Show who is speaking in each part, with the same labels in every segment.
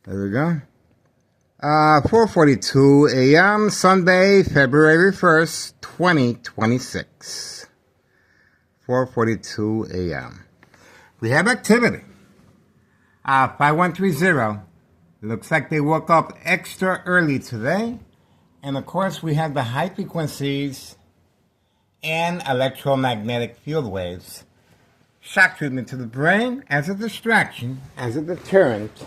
Speaker 1: There we go. 4:42 a.m. Sunday, February 1st, 2026. 4:42 a.m. We have activity. 5130. Looks like they woke up extra early today. And of course, we have the high frequencies and electromagnetic field waves. Shock treatment to the brain as a distraction, as a deterrent.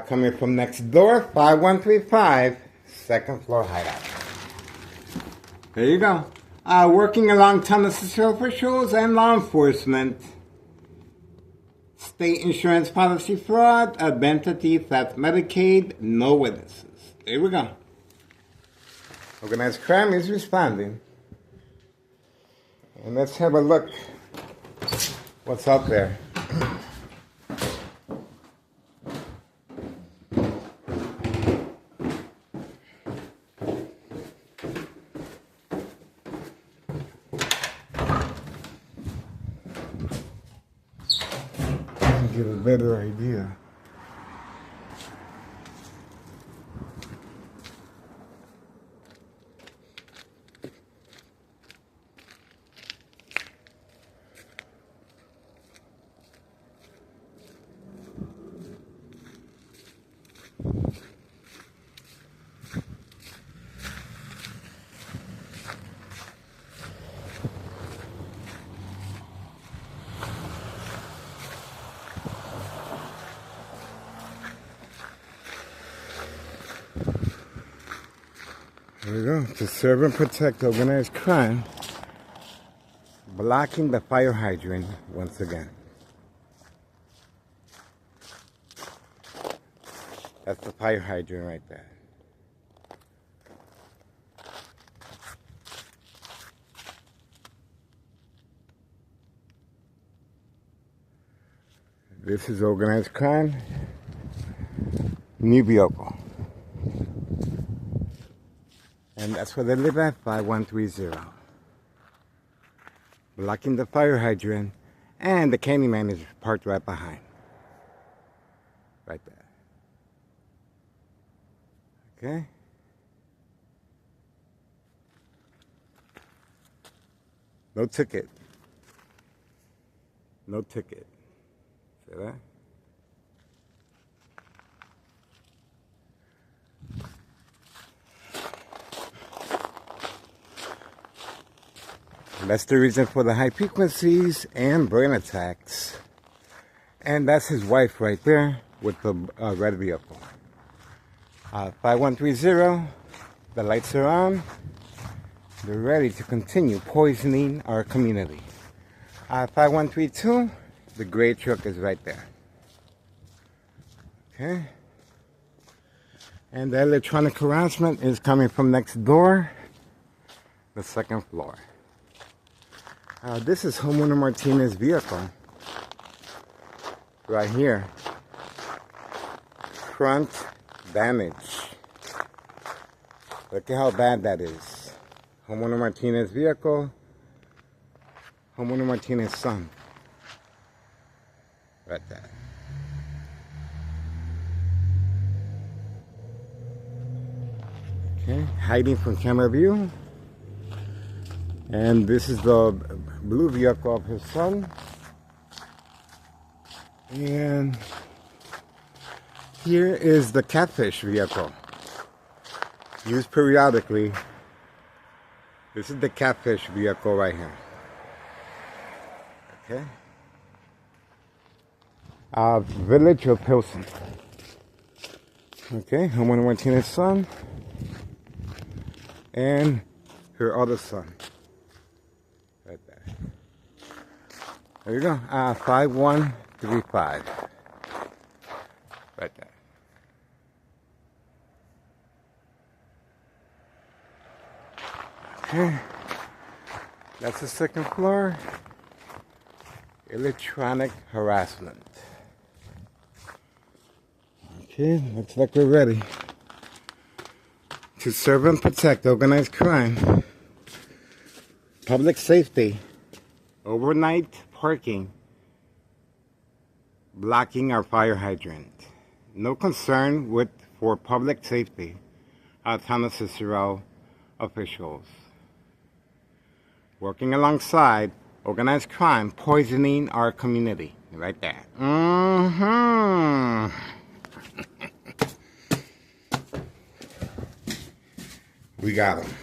Speaker 1: Coming from next door, 5135, second floor hideout. There you go. Working along Tennessee officials and law enforcement. State insurance policy fraud, identity theft, Medicaid, no witnesses. There we go. Organized crime is responding. And let's have a look what's out there. Get a better idea. There we go. To serve and protect organized crime, blocking the fire hydrant once again. That's the fire hydrant right there. This is organized crime. New vehicle. And that's where they live at, 5130. Blocking the fire hydrant, and the Candyman is parked right behind. Right there. Okay? No ticket. No ticket. See that? That's the reason for the high frequencies and brain attacks. And that's his wife right there with the red vehicle. 5130, the lights are on. They're ready to continue poisoning our community. 5132, the gray truck is right there. Okay. And the electronic harassment is coming from next door, the second floor. This is homeowner Martinez's vehicle. Right here. Front damage. Look at how bad that is. Homeowner Martinez's vehicle. Homeowner Martinez's son. Right there. Okay, hiding from camera view. And this is the blue vehicle of his son. And here is the catfish vehicle. Used periodically. This is the catfish vehicle right here. Okay. Village of Pilsen. Okay, homeowner Martinez's son. And her other son. Right there. There you go. 5135. Right there. Okay. That's the second floor. Electronic harassment. Okay, looks like we're ready to serve and protect organized crime, public safety, overnight parking, blocking our fire hydrant. no concern for public safety. Town of Cicero officials working alongside organized crime, poisoning our community. Right there. We got them.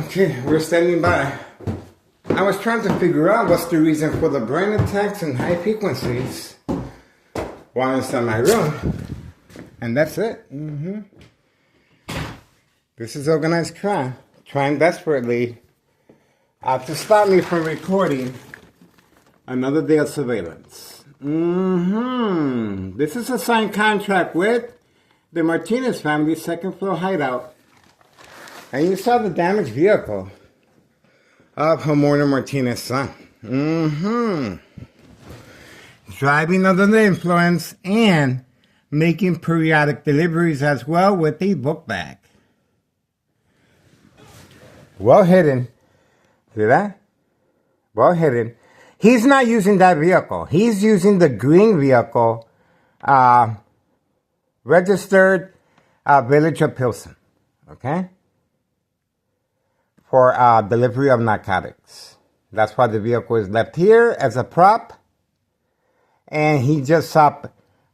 Speaker 1: Okay, we're standing by. I was trying to figure out what's the reason for the brain attacks and high frequencies while inside my room. And that's it. This is organized crime trying desperately to stop me from recording another day of surveillance. This is a signed contract with the Martinez family's second floor hideout. And you saw the damaged vehicle of Homorno Martinez's son. Driving under the influence and making periodic deliveries as well with a book bag. Well hidden. See that? Well hidden. He's not using that vehicle. He's using the green vehicle, registered Village of Pilsen. Okay? For delivery of narcotics. That's why the vehicle is left here as a prop. And he just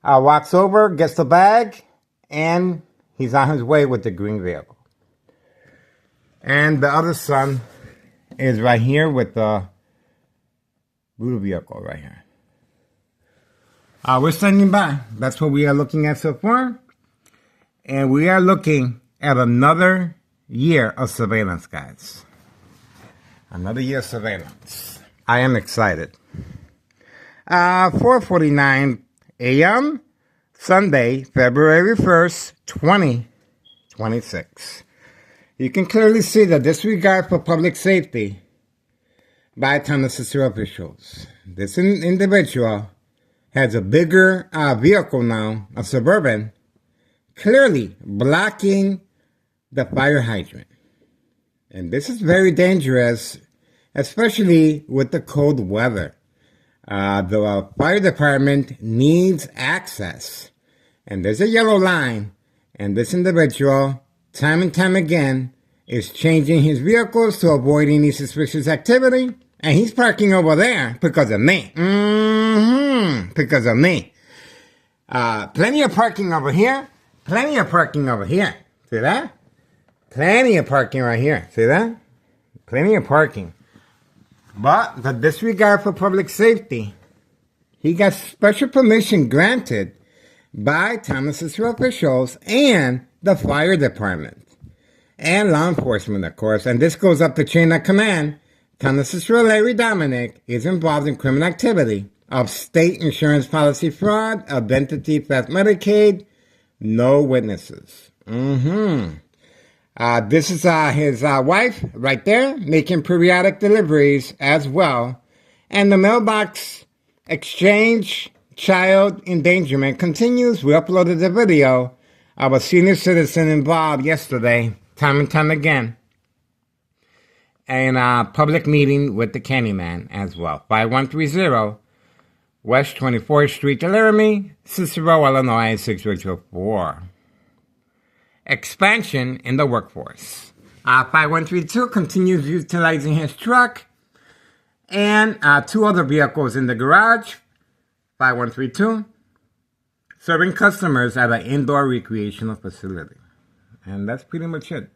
Speaker 1: walks over, gets the bag, and he's on his way with the green vehicle. And the other son is right here with the blue vehicle right here. We're standing by. That's what we are looking at so far. And we are looking at another year of surveillance, guys. Another year of surveillance. I am excited. 4:49 a.m. Sunday, February 1st, 2026. You can clearly see the disregard for public safety by Town of Cicero officials. This individual has a bigger vehicle now, a Suburban, clearly blocking the fire hydrant. And this is very dangerous, especially with the cold weather. The fire department needs access. And there's a yellow line. And this individual, time and time again, is changing his vehicles to avoid any suspicious activity. And he's parking over there because of me. Because of me. Plenty of parking over here. Plenty of parking over here. See that? Plenty of parking right here. See that? Plenty of parking. But the disregard for public safety, he got special permission granted by Town of Cicero officials and the fire department and law enforcement, of course. And this goes up the chain of command. Town of Cicero Larry Dominic is involved in criminal activity of state insurance policy fraud, identity theft, Medicaid, no witnesses. This is his wife right there making periodic deliveries as well. And the mailbox exchange child endangerment continues. We uploaded the video of a senior citizen involved yesterday, time and time again, in a public meeting with the Candyman as well. 5130 West 24th Street, Laramie, Cicero, Illinois, 60204. Expansion in the workforce. 5132 continues utilizing his truck and two other vehicles in the garage. 5132 serving customers at an indoor recreational facility. And that's pretty much it.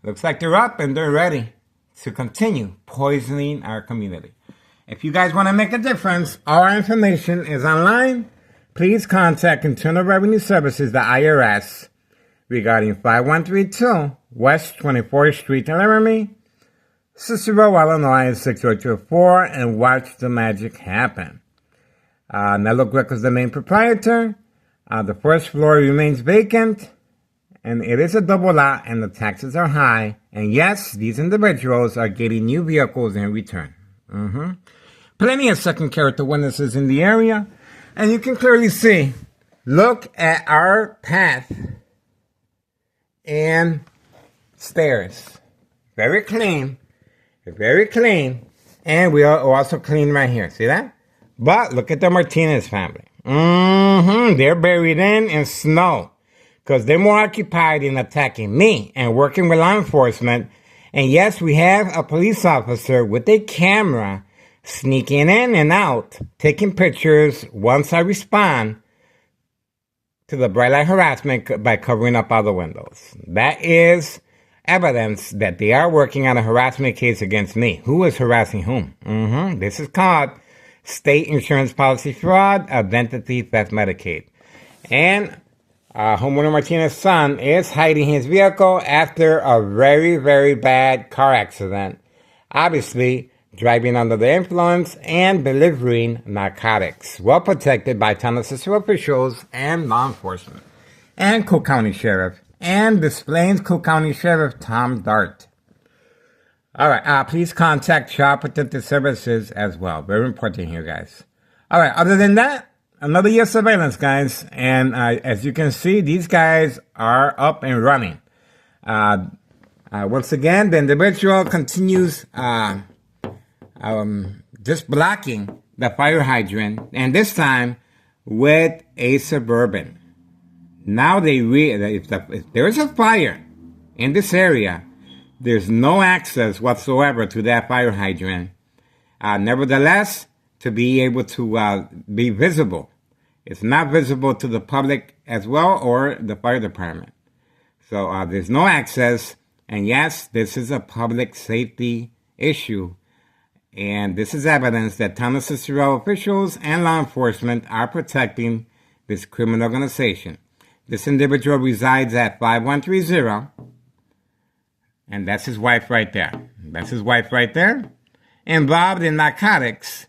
Speaker 1: Looks like they're up and they're ready to continue poisoning our community. If you guys want to make a difference, all our information is online. Please contact Internal Revenue Services, the IRS, regarding 5132 West 24th Street, Laramie, Cicero, Illinois, 60204, and watch the magic happen. Nello Greco is the main proprietor. The first floor remains vacant, and it is a double lot, and the taxes are high. And yes, these individuals are getting new vehicles in return. Plenty of second character witnesses in the area. And you can clearly see, look at our path and stairs. Very clean. Very clean. And we are also clean right here. See that? But look at the Martinez family. They're buried in snow. Because they're more occupied in attacking me and working with law enforcement. And yes, we have a police officer with a camera sneaking in and out, taking pictures once I respond to the bright light harassment by covering up all the windows. That is evidence that they are working on a harassment case against me. Who is harassing whom? This is called state insurance policy fraud, identity theft, Medicaid. And homeowner Martinez's son is hiding his vehicle after a very, very bad car accident. Obviously, driving under the influence and delivering narcotics. Well protected by Townless Cicero officials and law enforcement. And Cook County Sheriff. And Des Plaines Cook County Sheriff Tom Dart. Alright, please contact Child Protective Services as well. Very important here, guys. Alright, other than that, another year of surveillance, guys. And as you can see, these guys are up and running. Once again, the individual continues just blocking the fire hydrant, and this time with a Suburban. Now they if there is a fire in this area, there's no access whatsoever to that fire hydrant. Nevertheless, to be able to be visible, it's not visible to the public as well or the fire department. So there's no access, and yes, this is a public safety issue. And this is evidence that Townless Cicero officials and law enforcement are protecting this criminal organization. This individual resides at 5130, and that's his wife right there. That's his wife right there, involved in narcotics.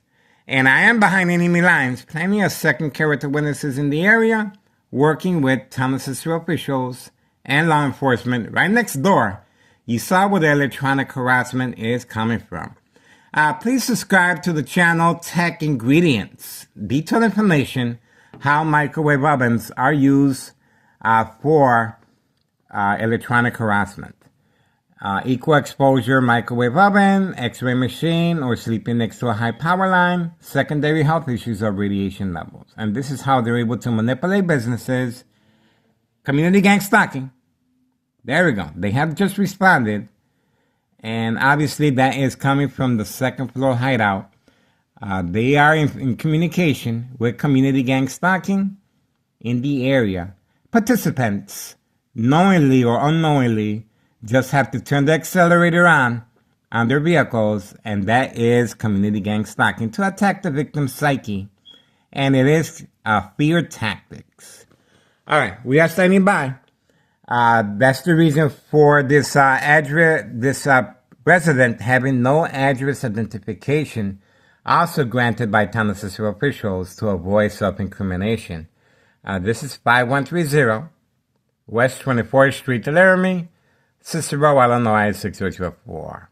Speaker 1: And I am behind enemy lines. Plenty of second character witnesses in the area, working with Townless Cicero officials and law enforcement right next door. You saw where the electronic harassment is coming from. Please subscribe to the channel Tech Ingredients. Detailed information how microwave ovens are used for electronic harassment. Equal exposure microwave oven, x-ray machine, or sleeping next to a high power line, secondary health issues of radiation levels. And this is how they're able to manipulate businesses. Community gang stalking. There we go. They have just responded. And obviously that is coming from the second floor hideout. They are in communication with community gang stalking in the area. Participants, knowingly or unknowingly, just have to turn the accelerator on their vehicles, and that is community gang stalking to attack the victim's psyche. And it is fear tactics. All right, we are standing by. That's the reason for this resident having no address identification, also granted by Townless Cicero officials to avoid self-incrimination. This is 5130 West 24th Street, Laramie, Cicero, Illinois 60204.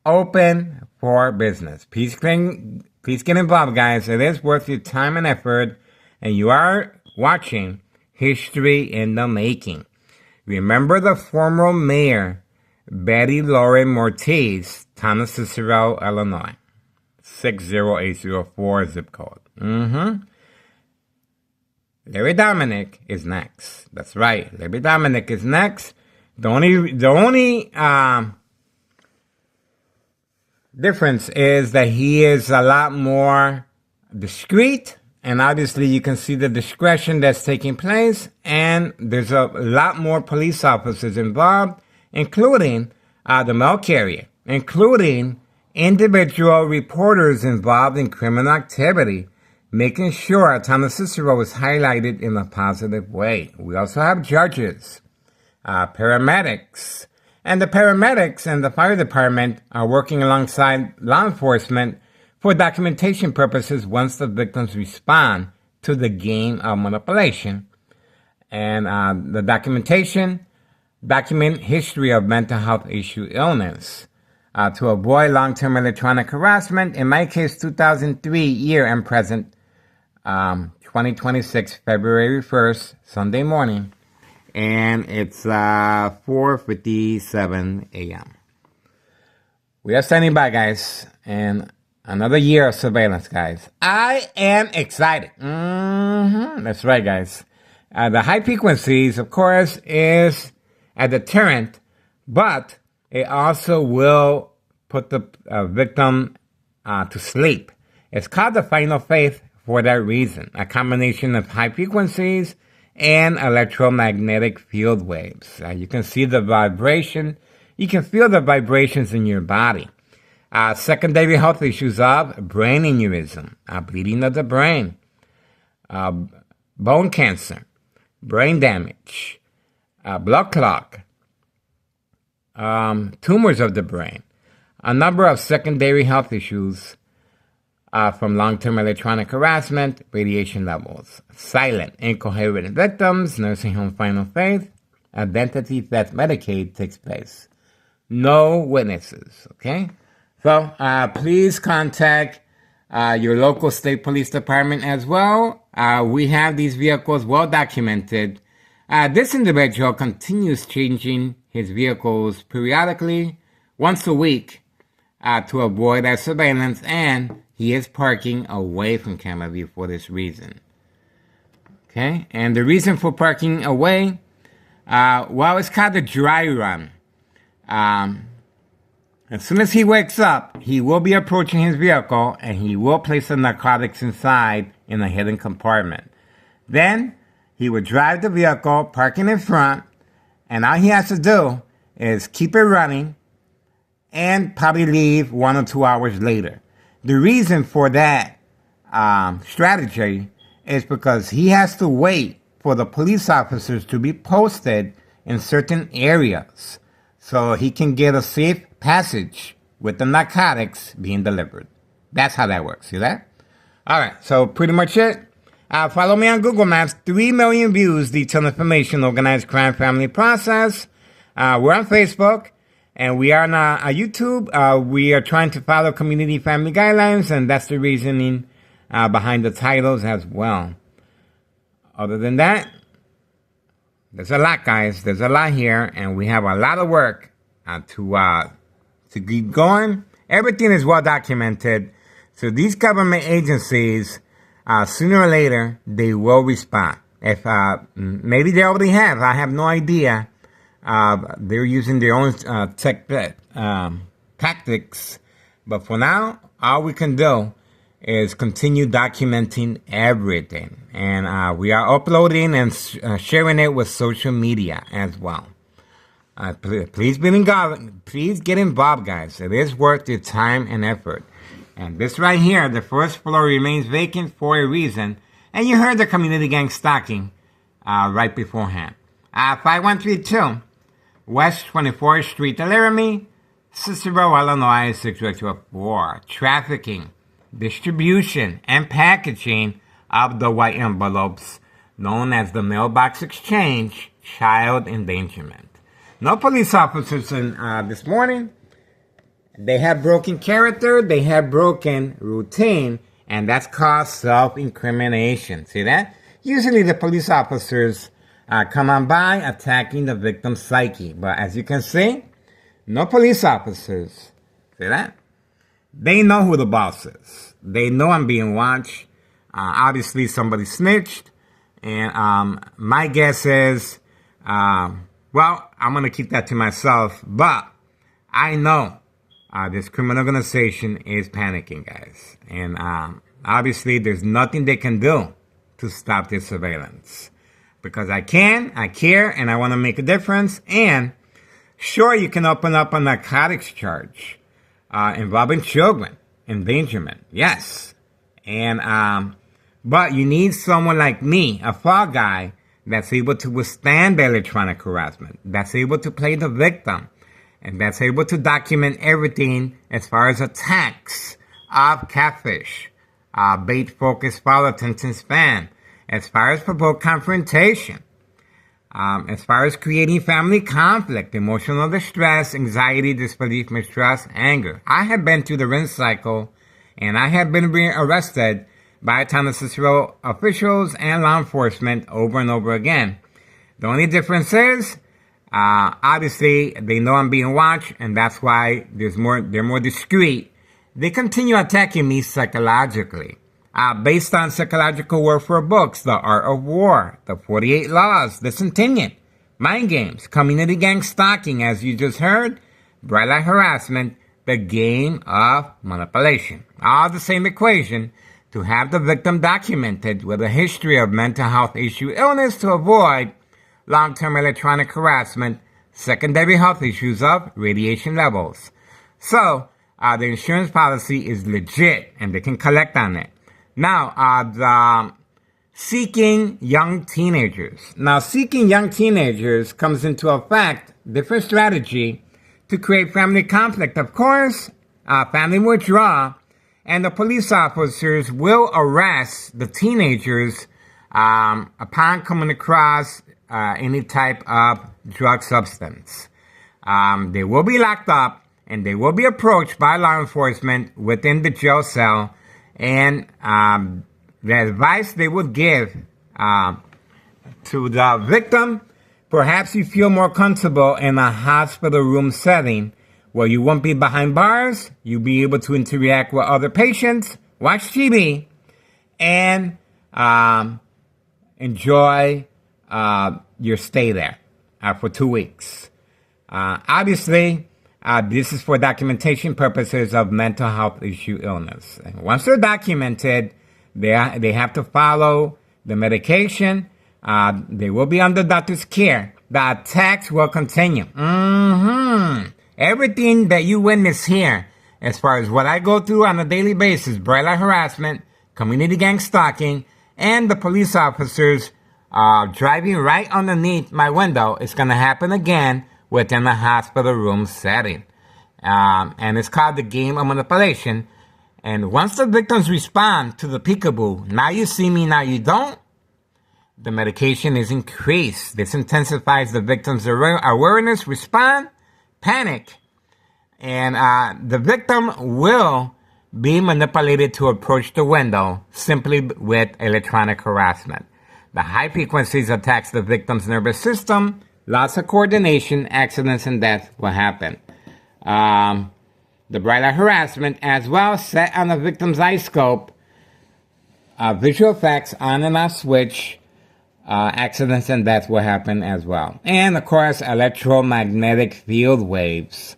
Speaker 1: Open for business. Please get involved, guys. It is worth your time and effort, and you are watching History in the Making. Remember the former mayor, Betty Lauren Mortiz, Townless Cicero, Illinois, 60804 zip code. Larry Dominic is next. That's right. Larry Dominic is next. The only difference is that he is a lot more discreet, and obviously you can see the discretion that's taking place, and there's a lot more police officers involved, including the mail carrier, including individual reporters involved in criminal activity, making sure Townless Cicero is highlighted in a positive way. We also have judges, paramedics, and the paramedics and the fire department are working alongside law enforcement for documentation purposes once the victims respond to the game of manipulation. And the document history of mental health issue illness. to avoid long-term electronic harassment. In my case, 2003 year and present, 2026, February 1st, Sunday morning. And it's 4:57 a.m. We are standing by, guys, and another year of surveillance, guys. I am excited. That's right, guys. The high frequencies, of course, is a deterrent, but it also will put the victim to sleep. It's called the final phase for that reason. A combination of high frequencies and electromagnetic field waves. You can see the vibration. You can feel the vibrations in your body. Secondary health issues of brain aneurysm, bleeding of the brain, bone cancer, brain damage, blood clot, tumors of the brain, a number of secondary health issues from long-term electronic harassment, radiation levels, silent, incoherent victims, nursing home final phase, identity theft Medicaid takes place. No witnesses, okay? So please contact your local state police department as well. We have these vehicles well documented. This individual continues changing his vehicles periodically, once a week, to avoid our surveillance, and he is parking away from camera view for this reason. Okay, and the reason for parking away, well, it's called the dry run. As soon as he wakes up, he will be approaching his vehicle and he will place the narcotics inside in a hidden compartment. Then he will drive the vehicle, parking in front, and all he has to do is keep it running and probably leave 1 or 2 hours later. The reason for that strategy is because he has to wait for the police officers to be posted in certain areas so he can get a safe passage with the narcotics being delivered. That's how that works. See that? All right. So pretty much it. Follow me on Google Maps. 3 million views, detailed information, organized crime family process. We're on Facebook. And we are on YouTube. We are trying to follow community family guidelines, and that's the reasoning behind the titles as well. Other than that, there's a lot, guys. There's a lot here, and we have a lot of work to keep going. Everything is well documented. So these government agencies, sooner or later, they will respond. If maybe they already have. I have no idea. They're using their own tactics, but for now, all we can do is continue documenting everything, and we are uploading and sharing it with social media as well. Please get involved, guys. It is worth your time and effort. And this right here, the first floor remains vacant for a reason, and you heard the community gang stalking right beforehand. 5132. West 24th Street, Laramie, Cicero, Illinois, 60204. Trafficking, distribution, and packaging of the white envelopes known as the mailbox exchange, child endangerment. No police officers in this morning. They have broken character, they have broken routine, and that's called self-incrimination. See that? Usually the police officers come on by attacking the victim's psyche. But as you can see, no police officers. See that? They know who the boss is. They know I'm being watched. Obviously, somebody snitched. And my guess is, well, I'm going to keep that to myself. But I know this criminal organization is panicking, guys. And obviously, there's nothing they can do to stop this surveillance. Because I care, and I want to make a difference. And sure, you can open up a narcotics charge involving children, endangerment, yes. And but you need someone like me, a fall guy, that's able to withstand the electronic harassment, that's able to play the victim, and that's able to document everything as far as attacks of catfish, bait focus follow attention span, as far as provoke confrontation, As far as creating family conflict, emotional distress, anxiety, disbelief, mistrust, anger. I have been through the rinse cycle, and I have been arrested by Thomas Cicero officials and law enforcement over and over again. The only difference is, obviously, they know I'm being watched, and that's why they're more discreet. They continue attacking me psychologically. Based on psychological warfare books, The Art of War, The 48 Laws, The Centennial, Mind Games, Community Gang Stalking, as you just heard, Bright Light Harassment, The Game of Manipulation. All the same equation to have the victim documented with a history of mental health issue illness to avoid long-term electronic harassment, secondary health issues of radiation levels. So, the insurance policy is legit and they can collect on it. Now, the seeking young teenagers. Now, seeking young teenagers comes into effect, different strategy to create family conflict. Of course, family withdrawal, and the police officers will arrest the teenagers upon coming across any type of drug substance. They will be locked up, and they will be approached by law enforcement within the jail cell. And the advice they would give to the victim, perhaps you feel more comfortable in a hospital room setting where you won't be behind bars, you'll be able to interact with other patients, watch TV, and enjoy your stay there for 2 weeks. Obviously, this is for documentation purposes of mental health issue illness. And once they're documented, they have to follow the medication. They will be under doctor's care. The attacks will continue. Everything that you witness here, as far as what I go through on a daily basis, bright light harassment, community gang stalking, and the police officers driving right underneath my window, is going to happen again within a hospital room setting. And it's called the game of manipulation. And once the victims respond to the peekaboo, now you see me, now you don't, the medication is increased. This intensifies the victim's awareness, respond, panic, and the victim will be manipulated to approach the window simply with electronic harassment. The high frequencies attacks the victim's nervous system. Lots of coordination, accidents, and death will happen. The bright light harassment as well set on the victim's eye scope. Visual effects on and off switch. Accidents and death will happen as well. And of course, electromagnetic field waves.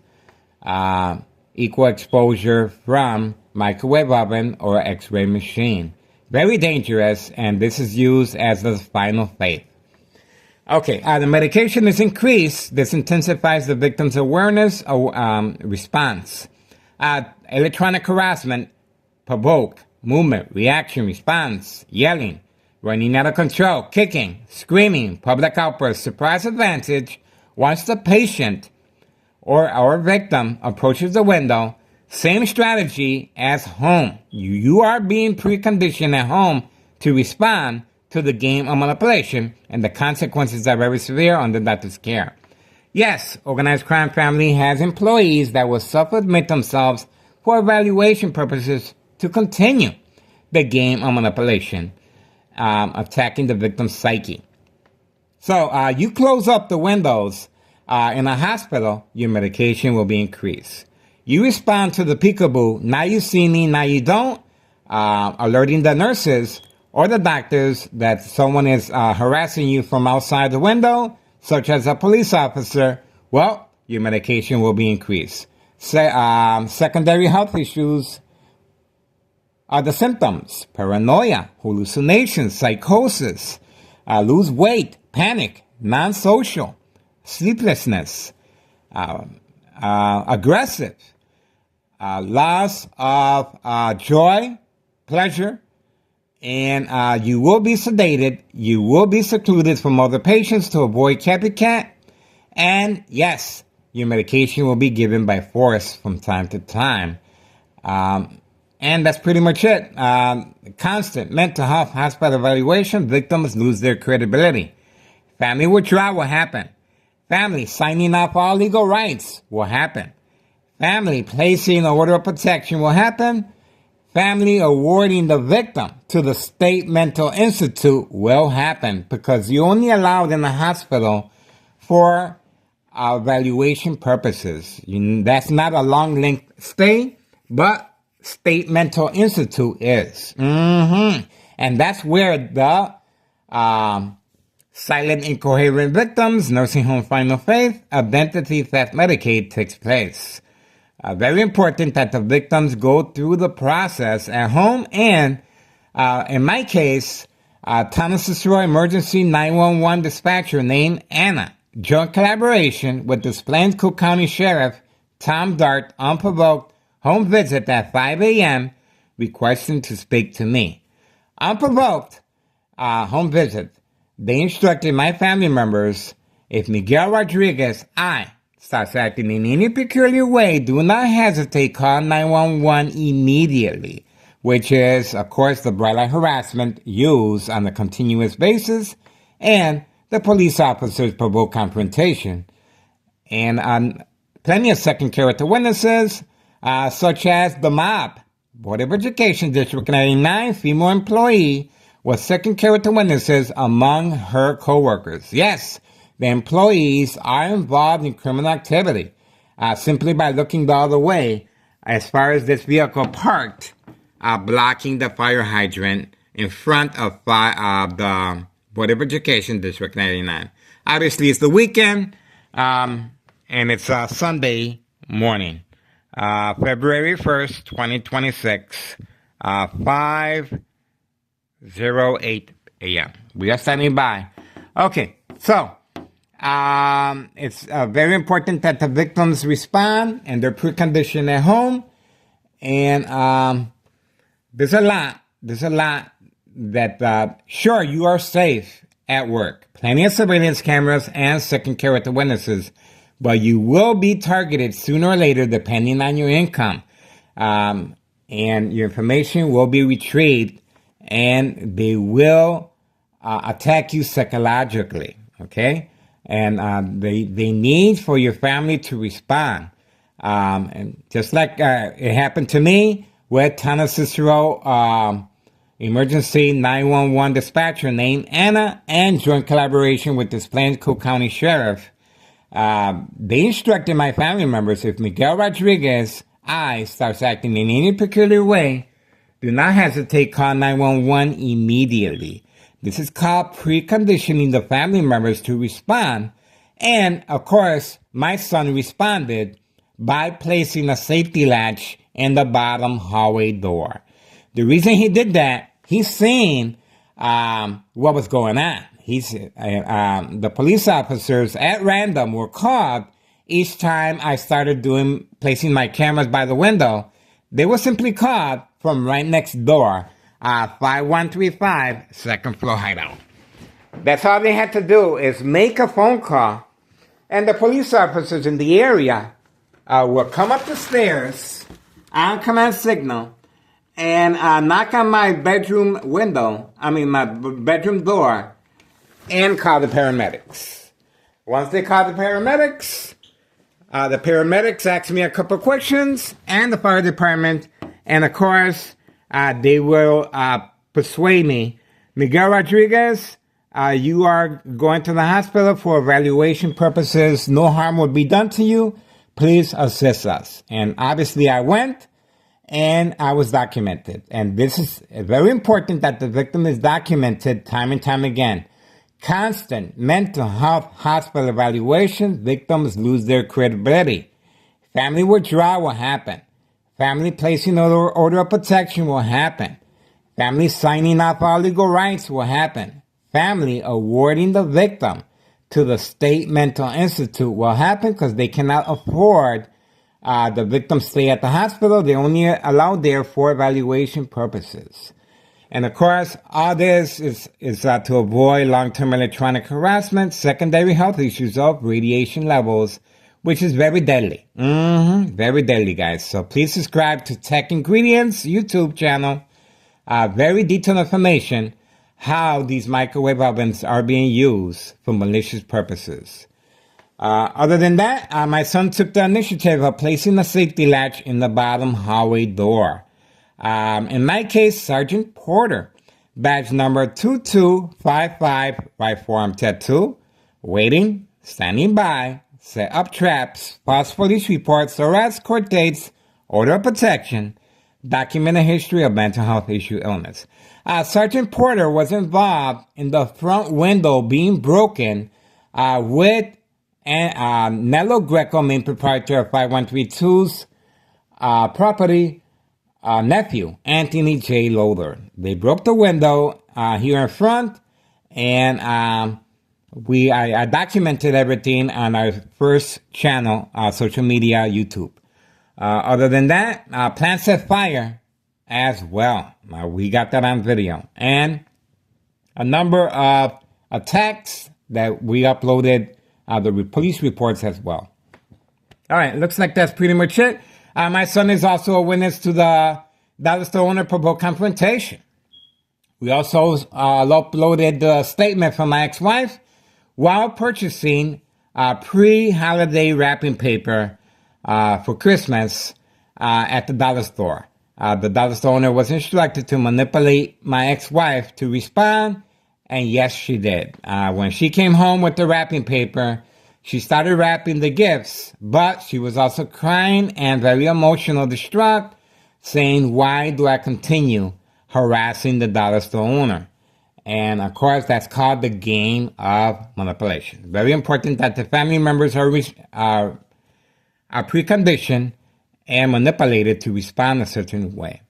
Speaker 1: Equal exposure from microwave oven or x-ray machine. Very dangerous, and this is used as the final faith. Okay, the medication is increased. This intensifies the victim's awareness response. Electronic harassment, provoke, movement, reaction, response, yelling, running out of control, kicking, screaming, public outbursts, surprise advantage. Once the patient or victim approaches the window, same strategy as home. You are being preconditioned at home to respond to the game of manipulation, and the consequences are very severe under doctor's care. Yes, organized crime family has employees that will self-admit themselves for evaluation purposes to continue the game of manipulation, attacking the victim's psyche. So you close up the windows in a hospital, your medication will be increased. You respond to the peekaboo, now you see me, now you don't, alerting the nurses or the doctors that someone is harassing you from outside the window, such as a police officer. Well, your medication will be increased. Secondary health issues are the symptoms: paranoia, hallucinations, psychosis, lose weight, panic, non-social, sleeplessness, aggressive, loss of joy, pleasure, and you will be sedated. You will be secluded from other patients to avoid copycat. And yes, your medication will be given by force from time to time. And that's pretty much it. Constant mental health hospital evaluation. Victims lose their credibility. Family withdrawal will happen. Family signing off all legal rights will happen. Family placing an order of protection will happen. Family awarding the victim to the State Mental Institute will happen because you're only allowed in the hospital for evaluation purposes. That's not a long length stay, but State Mental Institute is. And that's where the silent incoherent victims, nursing home final faith, identity theft Medicaid takes place. Very important that the victims go through the process at home and, in my case, Thomas Cicero Emergency 911 dispatcher named Anna, joint collaboration with the Plains Cook County Sheriff Tom Dart, unprovoked home visit at 5 a.m. requesting to speak to me. Unprovoked home visit. They instructed my family members, if Miguel Rodriguez, starts acting in any peculiar way, do not hesitate, call 911 immediately, which is, of course, the bright light harassment used on a continuous basis, and the police officers provoke confrontation. And plenty of second character witnesses, such as the mob, Board of Education District 99 female employee, was second character witnesses among her coworkers. Yes, the employees are involved in criminal activity simply by looking the other way as far as this vehicle parked, blocking the fire hydrant in front of the Board of Education District 99. Obviously, it's the weekend, and it's Sunday morning, February 1st, 2026, 5:08 a.m. We are standing by. Okay, so it's very important that the victims respond and their precondition at home. And there's a lot that, sure, you are safe at work. Plenty of surveillance cameras and second character witnesses, but you will be targeted sooner or later depending on your income. And your information will be retrieved and they will attack you psychologically, okay? And they need for your family to respond. And just like it happened to me with Thomas Cicero Emergency 911 dispatcher named Anna, and joint collaboration with the Plains Cook County Sheriff, they instructed my family members, if Miguel Rodriguez, starts acting in any peculiar way, do not hesitate, call 911 immediately. This is called preconditioning the family members to respond. And, of course, my son responded by placing a safety latch in the bottom hallway door. The reason he did that, he's seeing what was going on. The police officers at random were called each time I started placing my cameras by the window. They were simply called from right next door, 5135 second floor hideout. That's all they had to do is make a phone call, and the police officers in the area will come up the stairs on command signal and knock on my bedroom my bedroom door, and call the paramedics. Once they call the paramedics ask me a couple of questions, and the fire department, and of course, they will persuade me, Miguel Rodriguez, you are going to the hospital for evaluation purposes. No harm will be done to you. Please assist us. And obviously I went, and I was documented. And this is very important that the victim is documented time and time again. Constant mental health hospital evaluation, victims lose their credibility. Family withdrawal will happen. Family placing order of protection will happen. Family signing off all legal rights will happen. Family awarding the victim to the State Mental Institute will happen because they cannot afford the victim stay at the hospital. They only allow there for evaluation purposes. And of course, all this is to avoid long-term electronic harassment, secondary health issues of radiation levels, which is very deadly. Very deadly, guys. So please subscribe to Tech Ingredients YouTube channel. Very detailed information how these microwave ovens are being used for malicious purposes. Other than that, my son took the initiative of placing a safety latch in the bottom hallway door. In my case, Sergeant Porter, badge number 2255, right forearm tattoo, waiting, standing by, set up traps, false police reports, arrest, court dates, order of protection, document a history of mental health issue illness. Sergeant Porter was involved in the front window being broken with Nello Greco, main proprietor of 5132's property, nephew, Anthony J. Loader. They broke the window here in front, and I documented everything on our first channel, social media, YouTube. Other than that, plant set fire as well. We got that on video. And a number of attacks that we uploaded, the police reports as well. All right, looks like that's pretty much it. My son is also a witness to the Dallas store owner provoke confrontation. We also uploaded the statement from my ex-wife while purchasing pre-holiday wrapping paper for Christmas at the dollar store. The dollar store owner was instructed to manipulate my ex-wife to respond, and yes, she did. When she came home with the wrapping paper, she started wrapping the gifts, but she was also crying and very emotional, distraught, saying, "Why do I continue harassing the dollar store owner?" And of course, that's called the game of manipulation. Very important that the family members are preconditioned and manipulated to respond a certain way.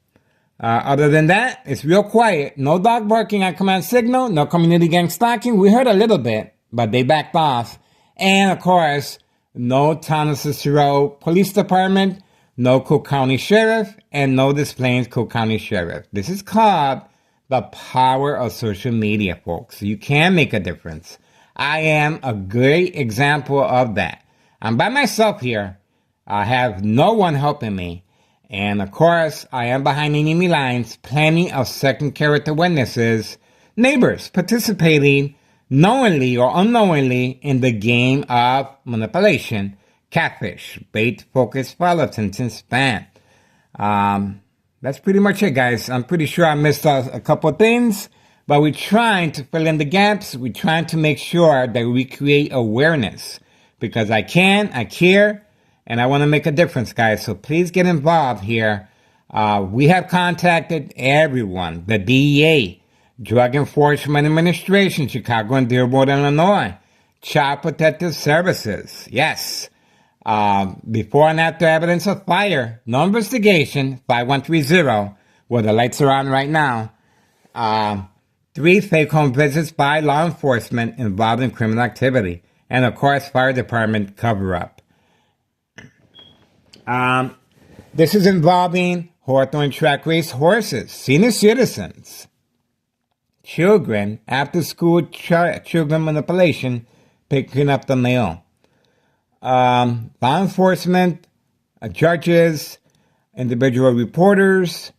Speaker 1: Other than that, it's real quiet. No dog barking on command signal, no community gang stalking. We heard a little bit, but they backed off. And of course, no Town of Cicero Police Department, no Cook County Sheriff, and no Des Plaines Cook County Sheriff. This is called the power of social media, folks. You can make a difference. I am a great example of that. I'm by myself here. I have no one helping me. And of course, I am behind enemy lines, plenty of second character witnesses, neighbors participating knowingly or unknowingly in the game of manipulation, catfish, bait, focus, follow, attention span. That's pretty much it, guys. I'm pretty sure I missed a couple of things, but we're trying to fill in the gaps. We're trying to make sure that we create awareness because I care, and I want to make a difference, guys. So please get involved here. We have contacted everyone, the DEA, Drug Enforcement Administration, Chicago and Dearborn, Illinois, Child Protective Services, yes. Before and after evidence of fire, no investigation, 5130, where the lights are on right now. 3 fake home visits by law enforcement involved in criminal activity. And of course, fire department cover-up. This is involving Hawthorne track race horses, senior citizens, children, after-school children manipulation, picking up the mail. Law enforcement, judges, individual reporters,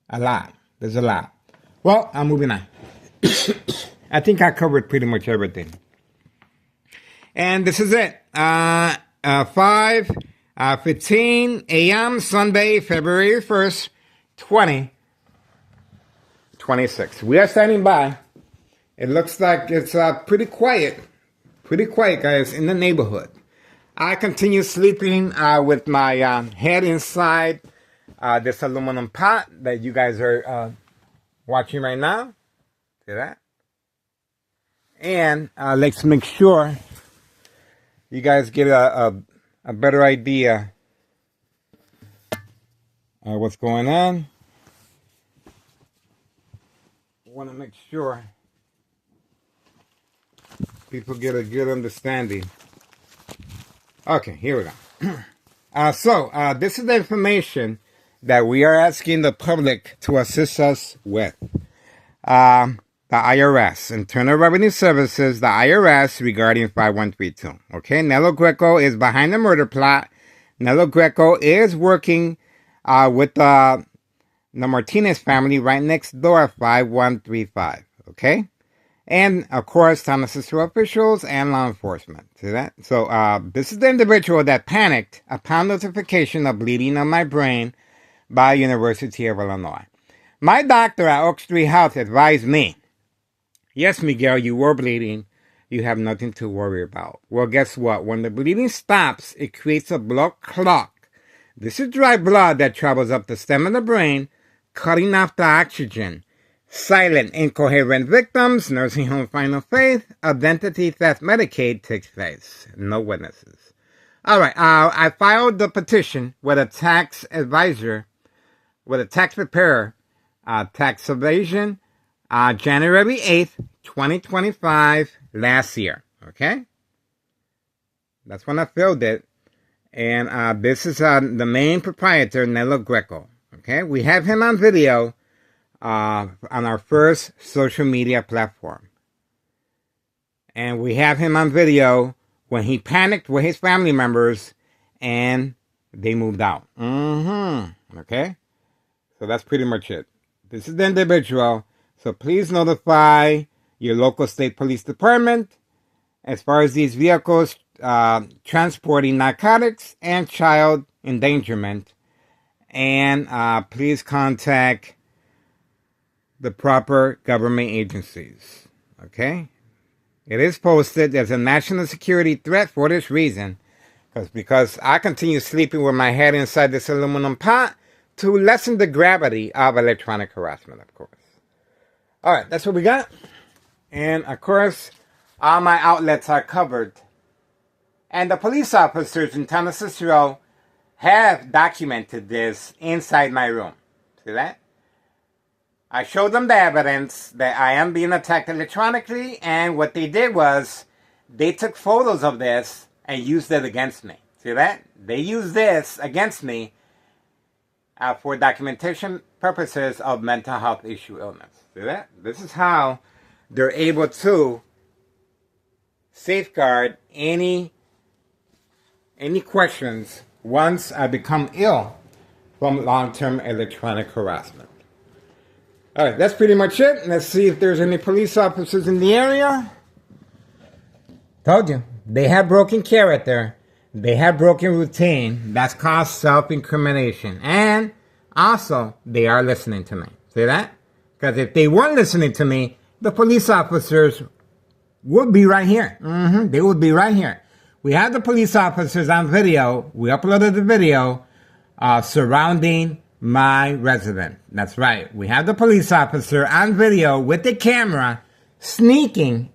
Speaker 1: a lot. There's a lot. Well, I'm moving on. I think I covered pretty much everything. And this is it. 5:15 a.m. Sunday, February 1st, 2026. We are standing by. It looks like it's pretty quiet. Pretty quiet, guys, in the neighborhood. I continue sleeping with my head inside this aluminum pot that you guys are watching right now. See that? And let's make sure you guys get a better idea of what's going on. I want to make sure people get a good understanding. Okay, here we go. So this is the information that we are asking the public to assist us with. The IRS, Internal Revenue Services, the IRS regarding 5132. Okay, Nello Greco is behind the murder plot. Nello Greco is working with the the Martinez family right next door, 5135. Okay? And, of course, Thomas Cicero officials and law enforcement. See that? So, this is the individual that panicked upon notification of bleeding on my brain by University of Illinois. My doctor at Oak Street Health advised me, yes, Miguel, you were bleeding. You have nothing to worry about. Well, guess what? When the bleeding stops, it creates a blood clot. This is dry blood that travels up the stem of the brain, cutting off the oxygen. Silent, incoherent victims, nursing home final faith, identity theft Medicaid takes place. No witnesses. All right, I filed the petition with a tax advisor, with a tax preparer, tax evasion, January 8th, 2025, last year. Okay? That's when I filled it. And this is the main proprietor, Nello Greco. Okay? We have him on video on our first social media platform. And we have him on video when he panicked with his family members and they moved out. Okay? So that's pretty much it. This is the individual. So please notify your local state police department as far as these vehicles transporting narcotics and child endangerment. And please contact the proper government agencies. Okay? It is posted as a national security threat for this reason. Because I continue sleeping with my head inside this aluminum pot to lessen the gravity of electronic harassment, of course. All right, that's what we got. And, of course, all my outlets are covered. And the police officers in Thomas Cicero have documented this inside my room. See that? I showed them the evidence that I am being attacked electronically, and what they did was they took photos of this and used it against me. See that? They used this against me for documentation purposes of mental health issue illness. See that? This is how they're able to safeguard any questions once I become ill from long-term electronic harassment. All right, that's pretty much it. Let's see if there's any police officers in the area. Told you, they have broken character. They have broken routine. That's called self-incrimination. And also, they are listening to me. See that? Because if they weren't listening to me, the police officers would be right here. They would be right here. We have the police officers on video. We uploaded the video surrounding my resident. That's right. We have the police officer on video with the camera sneaking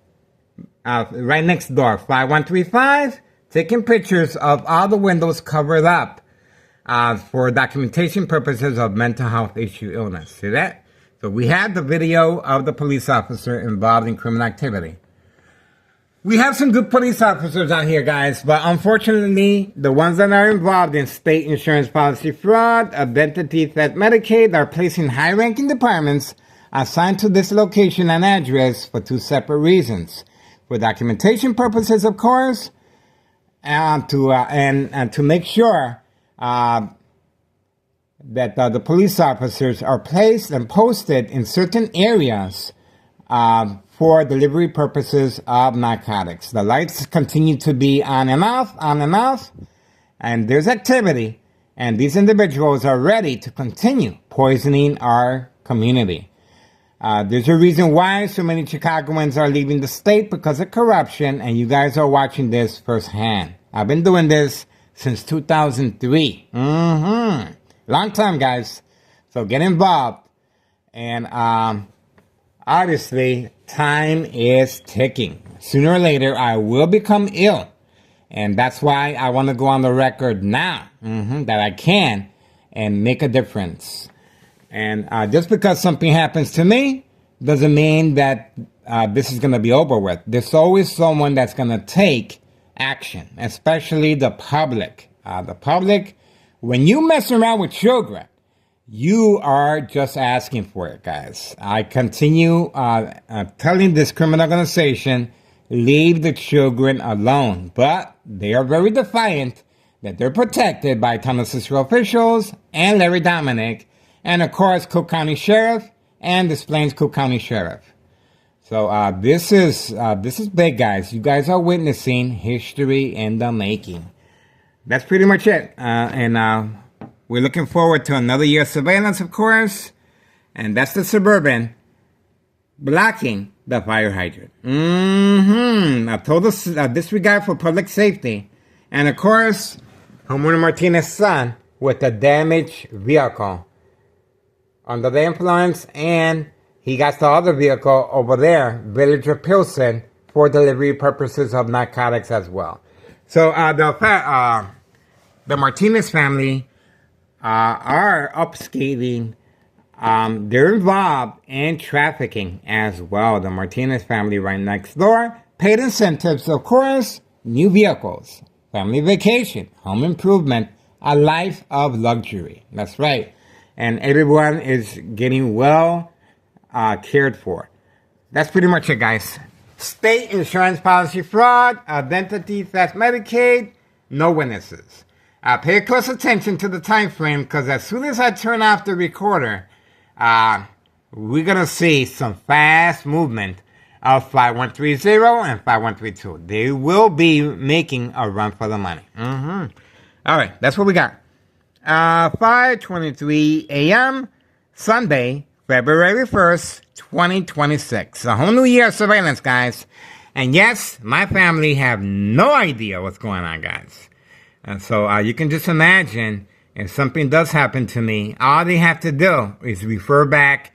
Speaker 1: right next door, 5135, taking pictures of all the windows covered up for documentation purposes of mental health issue illness. See that? So we have the video of the police officer involved in criminal activity. We have some good police officers out here, guys, but unfortunately, the ones that are involved in state insurance policy fraud, identity theft Medicaid are placed in high-ranking departments assigned to this location and address for two separate reasons. For documentation purposes, of course, and to make sure that the police officers are placed and posted in certain areas for delivery purposes of narcotics. The lights continue to be on and off, and there's activity, and these individuals are ready to continue poisoning our community. There's a reason why so many Chicagoans are leaving the state, because of corruption, and you guys are watching this firsthand. I've been doing this since 2003. Long time, guys. So get involved. And obviously, time is ticking. Sooner or later, I will become ill. And that's why I want to go on the record now that I can and make a difference. And just because something happens to me doesn't mean that this is going to be over with. There's always someone that's going to take action, especially the public. The public, when you mess around with children, you are just asking for it, guys. I continue telling this criminal organization, leave the children alone. But they are very defiant that they're protected by Thomas Cicero officials and Larry Dominic. and of course Cook County Sheriff and Des Plaines Cook County Sheriff. So this is big, guys. You guys are witnessing history in the making. That's pretty much it. And we're looking forward to another year of surveillance, of course. And that's the Suburban blocking the fire hydrant. A total disregard for public safety. And of course, Homeowner Martinez's son with a damaged vehicle under the influence, and he got the other vehicle over there, Villager Pilsen, for delivery purposes of narcotics as well. So the Martinez family are upscaling. They're involved in trafficking as well. The Martinez family right next door. Paid incentives, of course, new vehicles, family vacation, home improvement, a life of luxury. That's right. And everyone is getting well cared for. That's pretty much it, guys. State insurance policy fraud, identity theft, Medicaid, no witnesses. Pay close attention to the time frame, because as soon as I turn off the recorder, we're going to see some fast movement of 5130 and 5132. They will be making a run for the money. All right, that's what we got. 5:23 a.m. Sunday, February 1st, 2026. A whole new year of surveillance, guys. And yes, my family have no idea what's going on, guys. And so you can just imagine if something does happen to me, all they have to do is refer back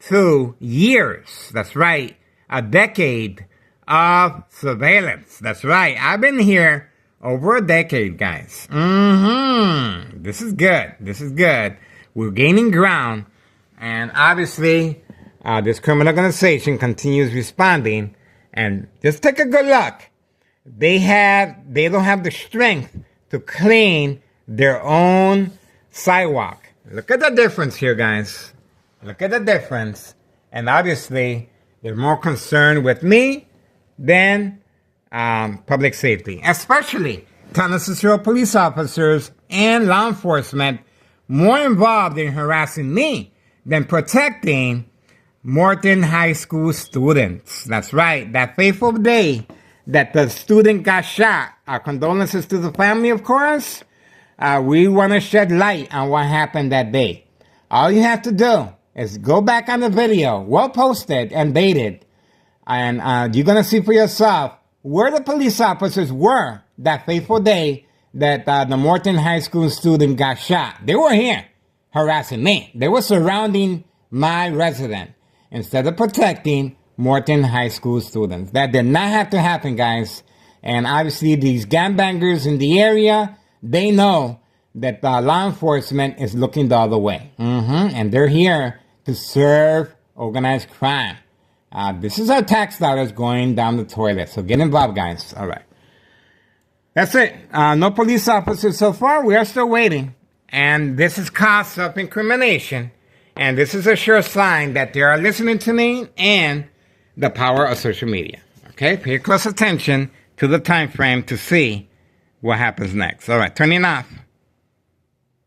Speaker 1: to years. That's right. A decade of surveillance. That's right. I've been here over a decade, guys. This is good. This is good. We're gaining ground. And obviously, this criminal organization continues responding. And just take a good look. They don't have the strength to clean their own sidewalk. Look at the difference here, guys. Look at the difference. And obviously, they're more concerned with me than public safety, especially Town of Cicero police officers and law enforcement more involved in harassing me than protecting Morton High School students. That's right, that fateful day that the student got shot. Our condolences to the family, of course. We want to shed light on what happened that day. All you have to do is go back on the video, well posted and dated, and you're going to see for yourself where the police officers were that fateful day that the Morton High School student got shot. They were here harassing me. They were surrounding my resident instead of protecting Morton High School students. That did not have to happen, guys. And obviously these gangbangers in the area, they know that law enforcement is looking the other way. And they're here to serve organized crime. This is our tax dollars going down the toilet. So get involved, guys. All right. That's it. No police officers so far. We are still waiting. And this is cause self-incrimination. And this is a sure sign that they are listening to me and the power of social media. Okay? Pay close attention to the time frame to see what happens next. All right. Turning off.